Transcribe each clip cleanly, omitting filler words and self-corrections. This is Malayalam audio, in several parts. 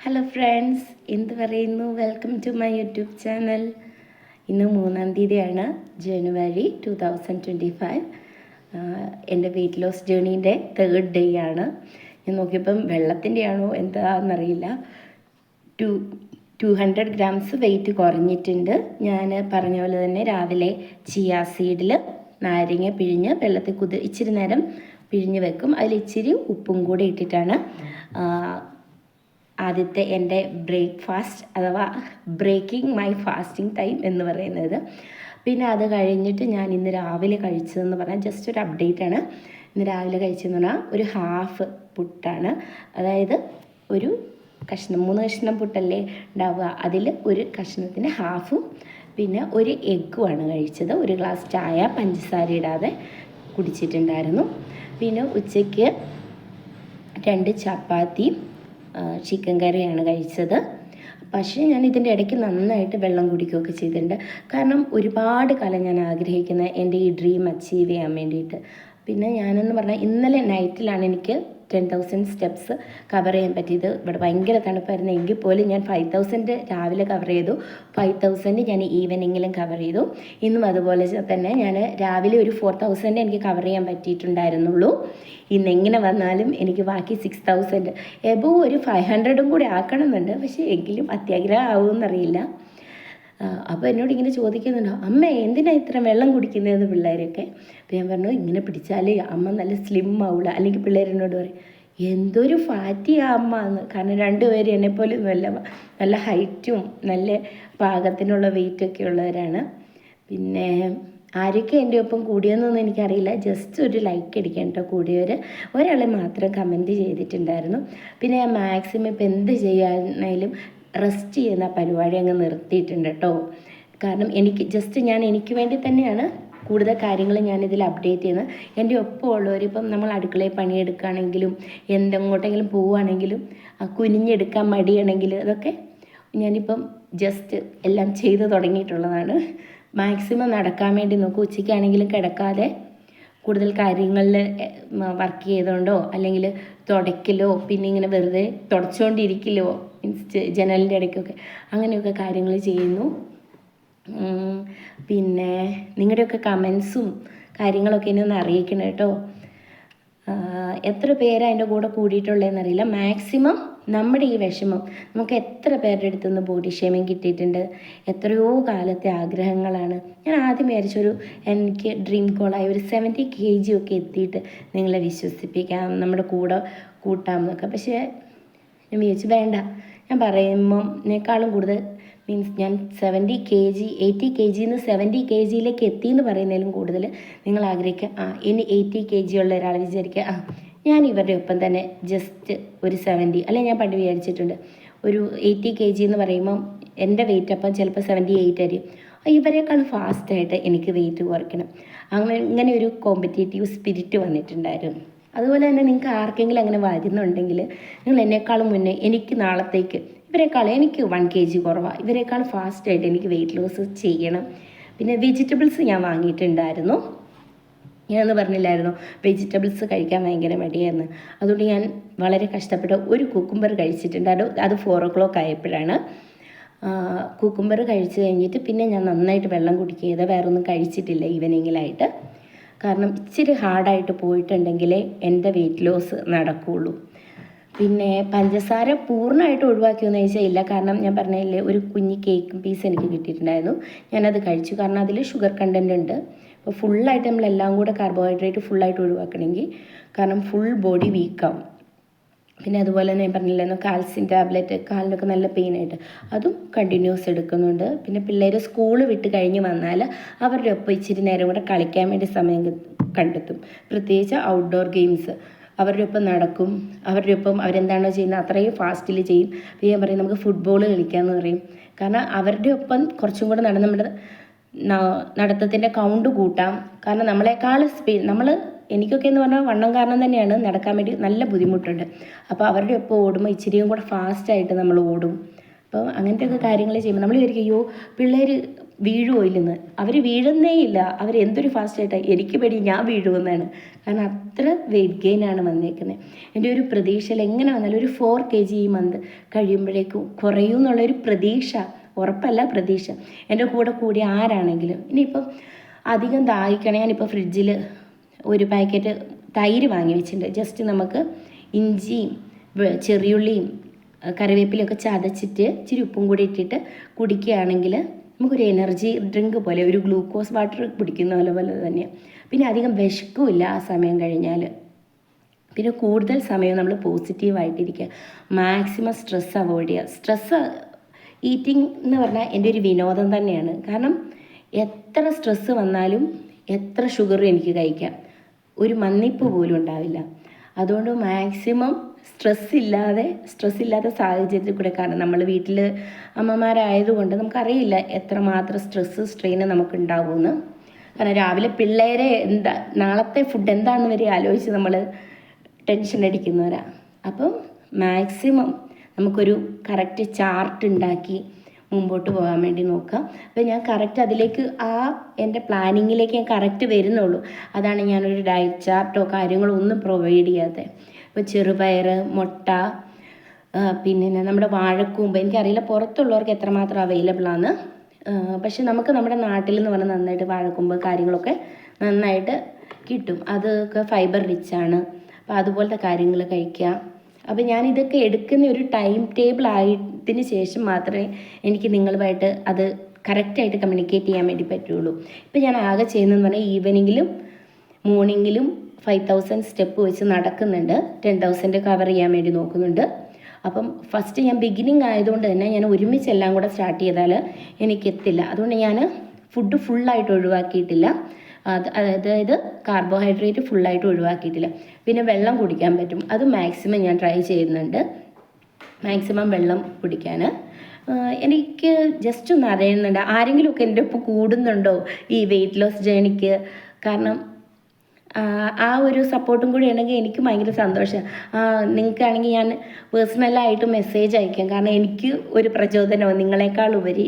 ഹലോ ഫ്രണ്ട്സ്, എന്ത് പറയുന്നു? Welcome to my YouTube channel. ഇന്ന് 3-ാം തീയതിയാണ്, ജനുവരി 2025. എൻ്റെ വെയ്റ്റ് ലോസ് ജേണീൻ്റെ 3rd ഡേ ആണ്. ഞാൻ നോക്കിയപ്പം വെള്ളത്തിൻ്റെ ആണോ എന്താണെന്നറിയില്ല, 200 ഗ്രാംസ് വെയിറ്റ് കുറഞ്ഞിട്ടുണ്ട്. ഞാൻ പറഞ്ഞ പോലെ തന്നെ രാവിലെ ചിയാ സീഡിൽ നാരങ്ങ പിഴിഞ്ഞ് വെള്ളത്തിൽ ഇച്ചിരി നേരം പിഴിഞ്ഞ് വെക്കും. അതിൽ ഇച്ചിരി ഉപ്പും കൂടി ഇട്ടിട്ടാണ് ആദ്യത്തെ എൻ്റെ ബ്രേക്ക്ഫാസ്റ്റ് അഥവാ ബ്രേക്കിംഗ് മൈ ഫാസ്റ്റിംഗ് ടൈം എന്ന് പറയുന്നത്. പിന്നെ അത് കഴിഞ്ഞിട്ട് ഞാൻ ഇന്ന് രാവിലെ കഴിച്ചതെന്ന് പറഞ്ഞാൽ ജസ്റ്റ് ഒരു അപ്ഡേറ്റാണ്. ഇന്ന് രാവിലെ കഴിച്ചതെന്ന് പറഞ്ഞാൽ ഒരു ഹാഫ് പുട്ടാണ്. അതായത് ഒരു കഷ്ണം, 3 കഷ്ണം പുട്ടല്ലേ ഉണ്ടാവുക, അതിൽ ഒരു കഷ്ണത്തിന് ഹാഫും പിന്നെ ഒരു എഗ്ഗുമാണ് കഴിച്ചത്. ഒരു ഗ്ലാസ് ചായ പഞ്ചസാര ഇടാതെ കുടിച്ചിട്ടുണ്ടായിരുന്നു. പിന്നെ ഉച്ചയ്ക്ക് 2 ചപ്പാത്തിയും ചിക്കൻ കറിയാണ് കഴിച്ചത്. പക്ഷേ ഞാൻ ഇതിൻ്റെ ഇടയ്ക്ക് നന്നായിട്ട് വെള്ളം കുടിക്കുകയൊക്കെ ചെയ്തിട്ടുണ്ട്. കാരണം ഒരുപാട് കാലം ഞാൻ ആഗ്രഹിക്കുന്ന എൻ്റെ ഈ ഡ്രീം അച്ചീവ് ചെയ്യാൻ വേണ്ടിയിട്ട്. പിന്നെ ഞാനെന്ന് പറഞ്ഞാൽ ഇന്നലെ നൈറ്റിലാണ് എനിക്ക് 10,000 സ്റ്റെപ്സ് കവർ ചെയ്യാൻ പറ്റിയത്. ഇവിടെ ഭയങ്കര തണുപ്പായിരുന്നു, എങ്കിൽ പോലും ഞാൻ 5,000 രാവിലെ കവർ ചെയ്തു, 5,000 ഞാൻ ഈവനിങ്ങിലും കവർ ചെയ്തു. ഇന്നും അതുപോലെ തന്നെ ഞാൻ രാവിലെ ഒരു 4,000 എനിക്ക് കവർ ചെയ്യാൻ പറ്റിയിട്ടുണ്ടായിരുന്നുള്ളൂ. ഇന്നെങ്ങനെ വന്നാലും എനിക്ക് ബാക്കി 6,000 എബോവ് ഒരു 500 കൂടി ആക്കണമെന്നുണ്ട്. പക്ഷേ എങ്കിലും അത്യാഗ്രഹം ആവുമെന്നറിയില്ല. അപ്പോൾ എന്നോട് ഇങ്ങനെ ചോദിക്കുന്നുണ്ടോ, അമ്മ എന്തിനാണ് ഇത്ര വെള്ളം കുടിക്കുന്നതെന്ന് പിള്ളേരൊക്കെ. അപ്പോൾ ഞാൻ പറഞ്ഞു, ഇങ്ങനെ പിടിച്ചാൽ അമ്മ നല്ല സ്ലിം ആവുള്ള. അല്ലെങ്കിൽ പിള്ളേരെന്നോട് പറയും, എന്തൊരു ഫാറ്റിയാ അമ്മ എന്ന്. കാരണം 2 പേര് എന്നെപ്പോലെ നല്ല ഹൈറ്റും നല്ല പാകത്തിനുള്ള വെയിറ്റൊക്കെ ഉള്ളവരാണ്. പിന്നെ ആരൊക്കെ എൻ്റെ ഒപ്പം കൂടിയെന്നൊന്നും എനിക്കറിയില്ല. ജസ്റ്റ് ഒരു ലൈക്ക് അടിക്കാൻ കേട്ടോ കൂടിയവർ. ഒരാളെ മാത്രം കമൻറ്റ് ചെയ്തിട്ടുണ്ടായിരുന്നു. പിന്നെ ഞാൻ മാക്സിമം ഇപ്പോൾ എന്ത് ചെയ്യാനായാലും റെസ്റ്റ് ചെയ്യുന്ന പരിപാടി അങ്ങ് നിർത്തിയിട്ടുണ്ട് കേട്ടോ. കാരണം എനിക്ക് വേണ്ടി തന്നെയാണ് കൂടുതൽ കാര്യങ്ങൾ ഞാനിതിൽ അപ്ഡേറ്റ് ചെയ്യുന്നത്. എൻ്റെ ഒപ്പം ഉള്ളവരിപ്പം നമ്മൾ അടുക്കളയിൽ പണിയെടുക്കുകയാണെങ്കിലും എന്തെങ്ങോട്ടെങ്കിലും പോവുകയാണെങ്കിലും കുനിഞ്ഞെടുക്കാൻ മടിയാണെങ്കിൽ അതൊക്കെ ഞാനിപ്പം ജസ്റ്റ് എല്ലാം ചെയ്ത് തുടങ്ങിയിട്ടുള്ളതാണ്. മാക്സിമം നടക്കാൻ വേണ്ടി നോക്കും. ഉച്ചയ്ക്കാണെങ്കിലും കിടക്കാതെ കൂടുതൽ കാര്യങ്ങളിൽ വർക്ക് ചെയ്തുകൊണ്ടോ അല്ലെങ്കിൽ തുടയ്ക്കലോ പിന്നെ ഇങ്ങനെ വെറുതെ തുടച്ചുകൊണ്ടിരിക്കലോ മീൻസ് ജനലിൻ്റെ ഇടയ്ക്കൊക്കെ അങ്ങനെയൊക്കെ കാര്യങ്ങൾ ചെയ്യുന്നു. പിന്നെ നിങ്ങളുടെയൊക്കെ കമൻസും കാര്യങ്ങളൊക്കെ എന്നെ ഒന്ന് അറിയിക്കണം കേട്ടോ. എത്ര പേരാണ് എൻ്റെ കൂടെ കൂടിയിട്ടുള്ളതെന്നറിയില്ല. മാക്സിമം നമ്മുടെ ഈ വിഷമം നമുക്ക് എത്ര പേരുടെ അടുത്ത് നിന്ന് ബോഡി ഷേമിങ് കിട്ടിയിട്ടുണ്ട്. എത്രയോ കാലത്തെ ആഗ്രഹങ്ങളാണ്. ഞാൻ ആദ്യം വിചാരിച്ചൊരു എനിക്ക് ഡ്രീം ഗോളായി ഒരു 70 kg ഒക്കെ എത്തിയിട്ട് നിങ്ങളെ വിശ്വസിപ്പിക്കാം, നമ്മുടെ കൂടെ കൂട്ടാം എന്നൊക്കെ. പക്ഷേ ഞാൻ വിചാരിച്ചു വേണ്ട, ഞാൻ പറയുമ്പം കൂടുതൽ മീൻസ് ഞാൻ 70 kg 80 kg 70 kg എത്തിയെന്ന് പറയുന്നതിലും കൂടുതൽ നിങ്ങൾ ആഗ്രഹിക്കുക ഇനി 80 kg ഉള്ള ഒരാൾ വിചാരിക്കുക ഞാൻ ഇവരുടെ ഒപ്പം തന്നെ ജസ്റ്റ് ഒരു 70, അല്ലെങ്കിൽ ഞാൻ പണ്ട് വിചാരിച്ചിട്ടുണ്ട് ഒരു 80 kg എന്ന് പറയുമ്പം എൻ്റെ വെയിറ്റ് അപ്പം ചിലപ്പോൾ 78 ആയിരിക്കും. ഇവരെക്കാൾ ഫാസ്റ്റായിട്ട് എനിക്ക് വെയിറ്റ് കുറയ്ക്കണം. അങ്ങനെ ഒരു കോമ്പറ്റേറ്റീവ് സ്പിരിറ്റ് വന്നിട്ടുണ്ടായിരുന്നു. അതുപോലെ തന്നെ നിങ്ങൾക്ക് ആർക്കെങ്കിലും അങ്ങനെ വരുന്നുണ്ടെങ്കിൽ നിങ്ങൾ എന്നെക്കാളും മുന്നേ എനിക്ക് നാളത്തേക്ക് എനിക്ക് 1 kg കുറവാണ്, ഇവരെക്കാൾ ഫാസ്റ്റായിട്ട് എനിക്ക് വെയിറ്റ് ലോസ് ചെയ്യണം. പിന്നെ വെജിറ്റബിൾസ് ഞാൻ വാങ്ങിയിട്ടുണ്ടായിരുന്നു. ഞാനൊന്ന് പറഞ്ഞില്ലായിരുന്നു വെജിറ്റബിൾസ് കഴിക്കാൻ ഭയങ്കര മടിയായിരുന്നു. അതുകൊണ്ട് ഞാൻ വളരെ കഷ്ടപ്പെട്ട് ഒരു കുക്കുംബർ കഴിച്ചിട്ടുണ്ട്. അത് 4 o'clock ആയപ്പോഴാണ്. കുക്കുംബർ കഴിച്ച് കഴിഞ്ഞിട്ട് പിന്നെ ഞാൻ നന്നായിട്ട് വെള്ളം കുടിക്കുക, വേറെ ഒന്നും കഴിച്ചിട്ടില്ല ഈവനിങ്ങിലായിട്ട്. കാരണം ഇച്ചിരി ഹാർഡായിട്ട് പോയിട്ടുണ്ടെങ്കിലേ എൻ്റെ വെയിറ്റ് ലോസ് നടക്കുകയുള്ളൂ. പിന്നെ പഞ്ചസാര പൂർണ്ണമായിട്ട് ഒഴിവാക്കിയെന്ന് ചോദിച്ചാൽ ഇല്ല. കാരണം ഞാൻ പറഞ്ഞില്ലേ, ഒരു കുഞ്ഞ് കേക്ക് പീസ് എനിക്ക് കിട്ടിയിട്ടുണ്ടായിരുന്നു, ഞാനത് കഴിച്ചു. കാരണം അതിൽ ഷുഗർ കണ്ടൻറ്റ് ഉണ്ട്. അപ്പോൾ ഫുള്ളായിട്ട് നമ്മളെല്ലാം കൂടെ കാർബോഹൈഡ്രേറ്റ് ഫുള്ളായിട്ട് ഒഴിവാക്കണമെങ്കിൽ, കാരണം ഫുൾ ബോഡി വീക്കാവും. പിന്നെ അതുപോലെ തന്നെ ഞാൻ പറഞ്ഞില്ലായിരുന്നു കാൽസ്യം ടാബ്ലറ്റ്, കാലിനൊക്കെ നല്ല പെയിനായിട്ട് അതും കണ്ടിന്യൂസ് എടുക്കുന്നുണ്ട്. പിന്നെ പിള്ളേർ സ്കൂള് വിട്ട് കഴിഞ്ഞ് വന്നാൽ അവരുടെ ഒപ്പം ഇച്ചിരി നേരം കൂടെ കളിക്കാൻ വേണ്ടി സമയം കണ്ടെത്തും. പ്രത്യേകിച്ച് ഔട്ട്ഡോർ ഗെയിംസ് അവരുടെ ഒപ്പം നടക്കും. അവരുടെ ഒപ്പം അവരെന്താണോ ചെയ്യുന്നത് അത്രയും ഫാസ്റ്റിൽ ചെയ്യും. അപ്പോൾ ഞാൻ പറയും നമുക്ക് ഫുട്ബോൾ കളിക്കാമെന്ന് പറയും. കാരണം അവരുടെ ഒപ്പം കുറച്ചും കൂടെ നമ്മുടെ നടത്തത്തിൻ്റെ കൗണ്ട് കൂട്ടാം. കാരണം നമ്മളെക്കാൾ സ്പീഡ് എനിക്കൊക്കെ എന്ന് പറഞ്ഞാൽ വണ്ണം കാരണം തന്നെയാണ് നടക്കാൻ വേണ്ടി നല്ല ബുദ്ധിമുട്ടുണ്ട്. അപ്പോൾ അവരുടെ ഒപ്പം ഓടുമ്പോൾ ഇച്ചിരിയും കൂടെ ഫാസ്റ്റായിട്ട് നമ്മൾ ഓടും. അപ്പോൾ അങ്ങനത്തെയൊക്കെ കാര്യങ്ങൾ ചെയ്യുമ്പോൾ നമ്മൾ വിചാരിക്കും, പിള്ളേർ വീഴുമോ ഇല്ലെന്ന്. അവർ വീഴുന്നേ ഇല്ല. അവർ എന്തൊരു ഫാസ്റ്റായിട്ടാണ്, എനിക്ക് പേടി ഞാൻ വീഴുമെന്നാണ്. കാരണം അത്ര വെയിറ്റ് ഗെയിനാണ് വന്നേക്കുന്നത്. എൻ്റെ ഒരു പ്രതീക്ഷയിൽ എങ്ങനെ വന്നാലും ഒരു 4 kg ഈ മന്ത് കഴിയുമ്പോഴേക്കും കുറയും എന്നുള്ളൊരു പ്രതീക്ഷ, ഉറപ്പല്ല പ്രതീക്ഷ. എൻ്റെ കൂടി ആരാണെങ്കിലും. ഇനിയിപ്പം അധികം ദാഹിക്കണേ, ഞാനിപ്പോൾ ഫ്രിഡ്ജിൽ ഒരു പാക്കറ്റ് തൈര് വാങ്ങി വെച്ചിട്ടുണ്ട്. ജസ്റ്റ് നമുക്ക് ഇഞ്ചിയും ചെറിയുള്ളിയും കറിവേപ്പിലൊക്കെ ചതച്ചിട്ട് ഇച്ചിരി ഉപ്പും കൂടി ഇട്ടിട്ട് കുടിക്കുകയാണെങ്കിൽ നമുക്കൊരു എനർജി ഡ്രിങ്ക് പോലെ, ഒരു ഗ്ലൂക്കോസ് വാട്ടർ കുടിക്കുന്ന പോലെ തന്നെയാണ്. പിന്നെ അധികം വിശക്കുമില്ല ആ സമയം കഴിഞ്ഞാൽ. പിന്നെ കൂടുതൽ സമയം നമ്മൾ പോസിറ്റീവായിട്ടിരിക്കുക, മാക്സിമം സ്ട്രെസ് അവോയ്ഡ് ചെയ്യുക. സ്ട്രെസ് ഈറ്റിംഗ് എന്ന് പറഞ്ഞാൽ എൻ്റെ ഒരു വിനോദം തന്നെയാണ്. കാരണം എത്ര സ്ട്രെസ്സ് വന്നാലും എത്ര ഷുഗറും എനിക്ക് കഴിക്കാം, ഒരു മന്നിപ്പ് പോലും ഉണ്ടാവില്ല. അതുകൊണ്ട് മാക്സിമം സ്ട്രെസ് ഇല്ലാത്ത സാഹചര്യത്തിൽ കൂടെ, കാരണം നമ്മൾ വീട്ടിൽ അമ്മമാരായതുകൊണ്ട് നമുക്കറിയില്ല എത്രമാത്രം സ്ട്രെസ്സ് സ്ട്രെയിന് നമുക്കുണ്ടാവുമെന്ന്. കാരണം രാവിലെ പിള്ളേരെ നാളത്തെ ഫുഡ് എന്താണെന്ന് വരെ ആലോചിച്ച് നമ്മൾ ടെൻഷൻ അടിക്കുന്നവരാണ്. അപ്പം മാക്സിമം നമുക്കൊരു കറക്റ്റ് ചാർട്ട് ഉണ്ടാക്കി മുമ്പോട്ട് പോകാൻ വേണ്ടി നോക്കാം. അപ്പോൾ ഞാൻ കറക്റ്റ് അതിലേക്ക് എൻ്റെ പ്ലാനിങ്ങിലേക്ക് ഞാൻ കറക്റ്റ് വരുന്നുള്ളൂ. അതാണ് ഞാനൊരു ഡയറ്റ് ചാർട്ടോ കാര്യങ്ങളോ ഒന്നും പ്രൊവൈഡ് ചെയ്യാതെ. ഇപ്പോൾ ചെറുപയർ, മുട്ട, പിന്നെ നമ്മുടെ വാഴക്കൂമ്പ്, എനിക്കറിയില്ല പുറത്തുള്ളവർക്ക് എത്രമാത്രം അവൈലബിൾ ആണ്. പക്ഷെ നമുക്ക് നമ്മുടെ നാട്ടിൽ എന്ന് പറഞ്ഞാൽ നന്നായിട്ട് വാഴക്കൂമ്പ് കാര്യങ്ങളൊക്കെ നന്നായിട്ട് കിട്ടും. അതൊക്കെ ഫൈബർ റിച്ചാണ്. അപ്പോൾ അതുപോലത്തെ കാര്യങ്ങൾ കഴിക്കുക. അപ്പോൾ ഞാനിതൊക്കെ എടുക്കുന്ന ഒരു ടൈം ടേബിൾ ആയതിന് ശേഷം മാത്രമേ എനിക്ക് നിങ്ങളുമായിട്ട് അത് കറക്റ്റായിട്ട് കമ്മ്യൂണിക്കേറ്റ് ചെയ്യാൻ വേണ്ടി പറ്റുള്ളൂ. ഇപ്പോൾ ഞാൻ ആകെ ചെയ്യുന്നതെന്ന് പറഞ്ഞാൽ ഈവനിങ്ങിലും മോർണിംഗിലും 5000 സ്റ്റെപ്പ് വെച്ച് നടക്കുന്നുണ്ട്. 10,000 കവർ ചെയ്യാൻ വേണ്ടി നോക്കുന്നുണ്ട്. അപ്പം ഫസ്റ്റ് ഞാൻ ബിഗിനിങ് ആയതുകൊണ്ട് തന്നെ ഞാൻ ഒരുമിച്ച് എല്ലാം കൂടെ സ്റ്റാർട്ട് ചെയ്താൽ എനിക്കെത്തില്ല. അതുകൊണ്ട് ഞാൻ ഫുഡ് ഫുള്ളായിട്ട് ഒഴിവാക്കിയിട്ടില്ല. അതായത് കാർബോഹൈഡ്രേറ്റ് ഫുള്ളായിട്ട് ഒഴിവാക്കിയിട്ടില്ല. പിന്നെ വെള്ളം കുടിക്കാൻ പറ്റും, അത് മാക്സിമം ഞാൻ ട്രൈ ചെയ്യുന്നുണ്ട്. മാക്സിമം വെള്ളം കുടിക്കാൻ എനിക്ക് ജസ്റ്റ് ഒന്ന് അറിയുന്നുണ്ട് ആരെങ്കിലുമൊക്കെ എൻ്റെ ഒപ്പം കൂടുന്നുണ്ടോ ഈ വെയിറ്റ് ലോസ് ജേണിക്ക്. കാരണം ആ ഒരു സപ്പോർട്ടും കൂടി ഉണ്ടെങ്കിൽ എനിക്ക് ഭയങ്കര സന്തോഷം. നിങ്ങൾക്കാണെങ്കിൽ ഞാൻ പേഴ്സണലായിട്ട് മെസ്സേജ് അയക്കാം. കാരണം എനിക്ക് ഒരു പ്രചോദനമാണ് നിങ്ങളെക്കാൾ ഉപരി.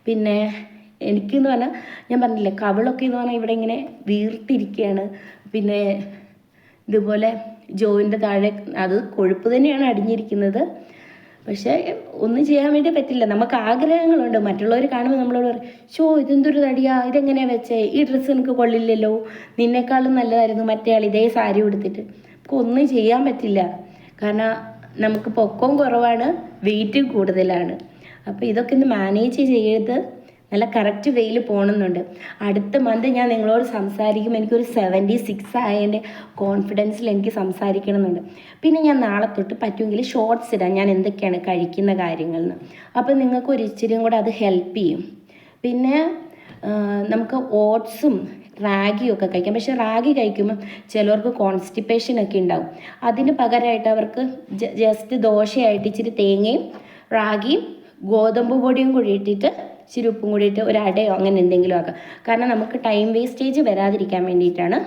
പിന്നെ എനിക്കെന്ന് പറഞ്ഞാൽ ഞാൻ പറഞ്ഞില്ലേ, കവിളൊക്കെ എന്ന് പറഞ്ഞാൽ ഇവിടെ ഇങ്ങനെ വീർത്തിരിക്കുകയാണ്. പിന്നെ ഇതുപോലെ ജോയിൻ്റെ താഴെ അത് കൊഴുപ്പ് തന്നെയാണ് അടിഞ്ഞിരിക്കുന്നത്. പക്ഷേ ഒന്നും ചെയ്യാൻ വേണ്ടി പറ്റില്ല. നമുക്ക് ആഗ്രഹങ്ങളുണ്ട്. മറ്റുള്ളവർ കാണുമ്പോൾ നമ്മളോട് പറയും, ഇതെന്തൊരു തടിയാ, ഇതെങ്ങനെയാണ് വെച്ചേ, ഈ ഡ്രസ്സ് എനിക്ക് കൊള്ളില്ലല്ലോ, നിന്നെക്കാളും നല്ലതായിരുന്നു മറ്റേ ആൾ ഇതേ സാരി ഉടുത്തിട്ട്. നമുക്ക് ഒന്നും ചെയ്യാൻ പറ്റില്ല. കാരണം നമുക്ക് പൊക്കവും കുറവാണ്, വെയിറ്റും കൂടുതലാണ്. അപ്പോൾ ഇതൊക്കെ ഒന്ന് മാനേജ് ചെയ്ത് നല്ല കറക്റ്റ് വെയിൽ പോകണമെന്നുണ്ട്. അടുത്ത മന്ത് ഞാൻ നിങ്ങളോട് സംസാരിക്കും. എനിക്കൊരു 76 ആയതിൻ്റെ കോൺഫിഡൻസിൽ എനിക്ക് സംസാരിക്കണമെന്നുണ്ട്. പിന്നെ ഞാൻ നാളെ തൊട്ട് പറ്റുമെങ്കിൽ ഷോർട്സ് ഇടാം ഞാൻ എന്തൊക്കെയാണ് കഴിക്കുന്ന കാര്യങ്ങളെന്ന്. അപ്പോൾ നിങ്ങൾക്ക് ഒരു ഇച്ചിരിയും കൂടെ അത് ഹെൽപ്പ് ചെയ്യും. പിന്നെ നമുക്ക് ഓട്സും റാഗിയും ഒക്കെ കഴിക്കാം. പക്ഷേ റാഗി കഴിക്കുമ്പോൾ ചിലർക്ക് കോൺസ്റ്റിപ്പേഷനൊക്കെ ഉണ്ടാവും. അതിന് പകരമായിട്ട് അവർക്ക് ജസ്റ്റ് ദോശയായിട്ട് ഇച്ചിരി തേങ്ങയും റാഗിയും ഗോതമ്പ് പൊടിയും കൂടി ഇട്ടിട്ട് ഇച്ചിരി ഉപ്പും കൂടിയിട്ട് ഒരു അടയോ അങ്ങനെ എന്തെങ്കിലും ആക്കാം. കാരണം നമുക്ക് ടൈം വേസ്റ്റേജ് വരാതിരിക്കാൻ വേണ്ടിയിട്ടാണ്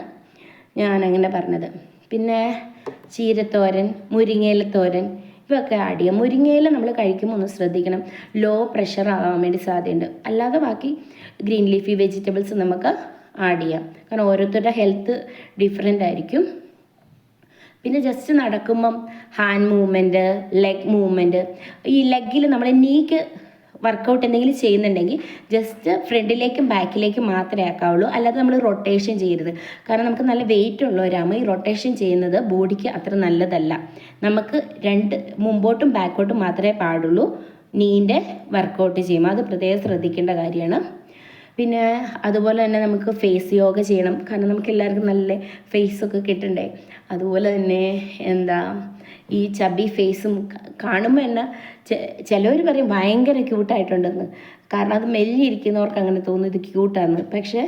ഞാനങ്ങനെ പറഞ്ഞത്. പിന്നെ ചീരത്തോരൻ, മുരിങ്ങയില തോരൻ ഇവയൊക്കെ ആഡ് ചെയ്യാം. മുരിങ്ങയില നമ്മൾ കഴിക്കുമ്പോൾ ഒന്ന് ശ്രദ്ധിക്കണം, ലോ പ്രഷർ ആവാൻ വേണ്ടി സാധ്യതയുണ്ട്. അല്ലാതെ ബാക്കി ഗ്രീൻ ലീഫി വെജിറ്റബിൾസ് നമുക്ക് ആഡ് ചെയ്യാം. കാരണം ഓരോരുത്തരുടെ ഹെൽത്ത് ഡിഫറെൻ്റ് ആയിരിക്കും. പിന്നെ ജസ്റ്റ് നടക്കുമ്പം ഹാൻഡ് മൂവ്മെൻറ്റ്, ലെഗ് മൂവ്മെൻറ്റ്. ഈ ലെഗിൽ നമ്മൾ നീക്ക് വർക്കൗട്ട് എന്തെങ്കിലും ചെയ്യുന്നുണ്ടെങ്കിൽ ജസ്റ്റ് ഫ്രണ്ടിലേക്കും ബാക്കിലേക്കും മാത്രമേ ആക്കാവുള്ളൂ. അല്ലാതെ നമ്മൾ റൊട്ടേഷൻ ചെയ്യരുത്. കാരണം നമുക്ക് നല്ല വെയിറ്റ് ഉള്ളവരാകുമ്പോൾ ഈ റൊട്ടേഷൻ ചെയ്യുന്നത് ബോഡിക്ക് അത്ര നല്ലതല്ല. നമുക്ക് മുമ്പോട്ടും ബാക്കോട്ടും മാത്രമേ പാടുള്ളൂ നീൻ്റെ വർക്കൗട്ട് ചെയ്യുമ്പോൾ. അത് പ്രത്യേകം ശ്രദ്ധിക്കേണ്ട കാര്യമാണ്. പിന്നെ അതുപോലെ തന്നെ നമുക്ക് ഫേസ് യോഗ ചെയ്യണം. കാരണം നമുക്ക് എല്ലാവർക്കും നല്ല ഫേസൊക്കെ കിട്ടണ്ടേ. അതുപോലെ തന്നെ ഈ ചബി ഫേസും കാണുമ്പോൾ തന്നെ ചിലവർ പറയും ഭയങ്കര ക്യൂട്ടായിട്ടുണ്ടെന്ന്. കാരണം അത് മെല്ലിയിരിക്കുന്നവർക്ക് അങ്ങനെ തോന്നും ഇത് ക്യൂട്ടാന്ന്. പക്ഷേ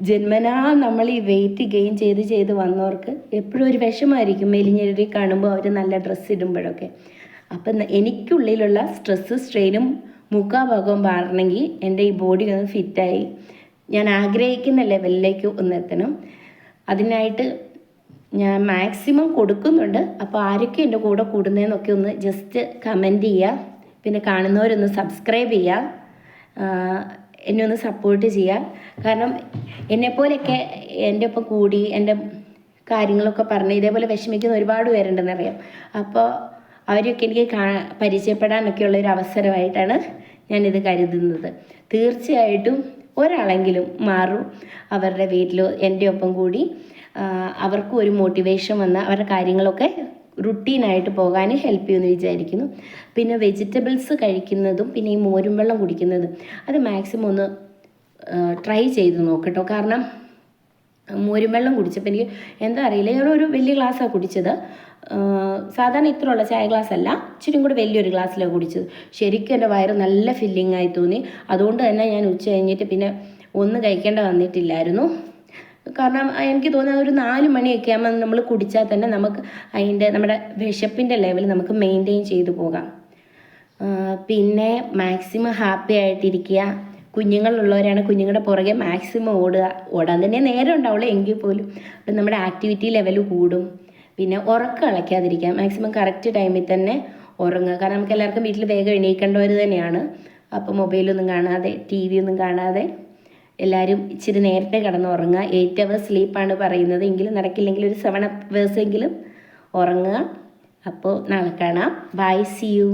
ജന്മനാ നമ്മൾ ഈ വെയിറ്റ് ഗെയിൻ ചെയ്ത് വന്നവർക്ക് എപ്പോഴും ഒരു വിഷമമായിരിക്കും മെലിഞ്ഞെഴുതി കാണുമ്പോൾ അവർ നല്ല ഡ്രസ്സ് ഇടുമ്പോഴൊക്കെ. അപ്പം എനിക്കുള്ളിലുള്ള സ്ട്രെസ്സ് സ്ട്രെയിനും മുഖാഭാഗവും മാറണമെങ്കിൽ എൻ്റെ ഈ ബോഡി ഒന്ന് ഫിറ്റായി ഞാൻ ആഗ്രഹിക്കുന്ന ലെവലിലേക്ക് ഒന്ന് എത്തണം. അതിനായിട്ട് ഞാൻ മാക്സിമം കൊടുക്കുന്നുണ്ട്. അപ്പോൾ ആരൊക്കെ എൻ്റെ കൂടെ കൂടുന്നതെന്നൊക്കെ ഒന്ന് ജസ്റ്റ് കമൻറ്റ് ചെയ്യുക. പിന്നെ കാണുന്നവരൊന്ന് സബ്സ്ക്രൈബ് ചെയ്യുക. എന്നെ ഒന്ന് സപ്പോർട്ട് ചെയ്യാം. കാരണം എന്നെപ്പോലെയൊക്കെ എൻ്റെ ഒപ്പം കൂടി എൻ്റെ കാര്യങ്ങളൊക്കെ പറഞ്ഞ് ഇതേപോലെ വിഷമിക്കുന്ന ഒരുപാട് പേരുണ്ടെന്നറിയാം. അപ്പോൾ അവരെയൊക്കെ എനിക്ക് പരിചയപ്പെടാനൊക്കെ ഉള്ളൊരു അവസരമായിട്ടാണ് ഞാനിത് കരുതുന്നത്. തീർച്ചയായിട്ടും ഒരാളെങ്കിലും മാറും അവരുടെ വീട്ടിൽ എൻ്റെ ഒപ്പം കൂടി. അവർക്കും ഒരു മോട്ടിവേഷൻ വന്ന് അവരുടെ കാര്യങ്ങളൊക്കെ റുട്ടീനായിട്ട് പോകാൻ ഹെൽപ്പ് ചെയ്യുമെന്ന് വിചാരിക്കുന്നു. പിന്നെ വെജിറ്റബിൾസ് കഴിക്കുന്നതും പിന്നെ ഈ മോരും വെള്ളം കുടിക്കുന്നതും അത് മാക്സിമം ഒന്ന് ട്രൈ ചെയ്ത് നോക്കട്ടോ. കാരണം മോരും വെള്ളം കുടിച്ചപ്പോൾ എനിക്ക് എന്താ അറിയില്ല, ഞാനൊരു വലിയ ഗ്ലാസ്സാണ് കുടിച്ചത്. സാധാരണ ഇത്രയുള്ള ചായ ഗ്ലാസ് അല്ല, ഇച്ചിരി കൂടി വലിയൊരു ഗ്ലാസ്സിലാണ് കുടിച്ചത്. ശരിക്കും എൻ്റെ വയറ് നല്ല ഫില്ലിംഗ് ആയി തോന്നി. അതുകൊണ്ട് തന്നെ ഞാൻ ഉച്ച കഴിഞ്ഞിട്ട് പിന്നെ ഒന്നും കഴിക്കേണ്ട വന്നിട്ടില്ലായിരുന്നു. കാരണം എനിക്ക് തോന്നുന്നത് ഒരു 4 മണിയൊക്കെ ആകുമ്പോൾ നമ്മൾ കുടിച്ചാൽ തന്നെ നമുക്ക് നമ്മുടെ വിശപ്പിൻ്റെ ലെവൽ നമുക്ക് മെയിൻറ്റെയിൻ ചെയ്തു പോകാം. പിന്നെ മാക്സിമം ഹാപ്പി ആയിട്ടിരിക്കുക. കുഞ്ഞുങ്ങളുള്ളവരാണ്, കുഞ്ഞുങ്ങളുടെ പുറകെ മാക്സിമം ഓടാൻ തന്നെ നേരം ഉണ്ടാവുള്ളൂ എങ്കിൽ പോലും അപ്പം നമ്മുടെ ആക്ടിവിറ്റി ലെവൽ കൂടും. പിന്നെ ഉറക്കം കളയ്ക്കാതിരിക്കുക, മാക്സിമം കറക്റ്റ് ടൈമിൽ തന്നെ ഉറങ്ങുക. കാരണം നമുക്ക് എല്ലാവർക്കും വീട്ടിൽ വേഗം എണീക്കേണ്ടവർ തന്നെയാണ്. അപ്പോൾ മൊബൈലൊന്നും കാണാതെ TV ഒന്നും കാണാതെ എല്ലാവരും ഇച്ചിരി നേരത്തെ കിടന്ന് ഉറങ്ങുക. 8 hours സ്ലീപ്പാണ് പറയുന്നത്, എങ്കിലും നടക്കില്ലെങ്കിൽ ഒരു 7 hours എങ്കിലും ഉറങ്ങുക. അപ്പോൾ നാളെ കാണാം. Bye, see U.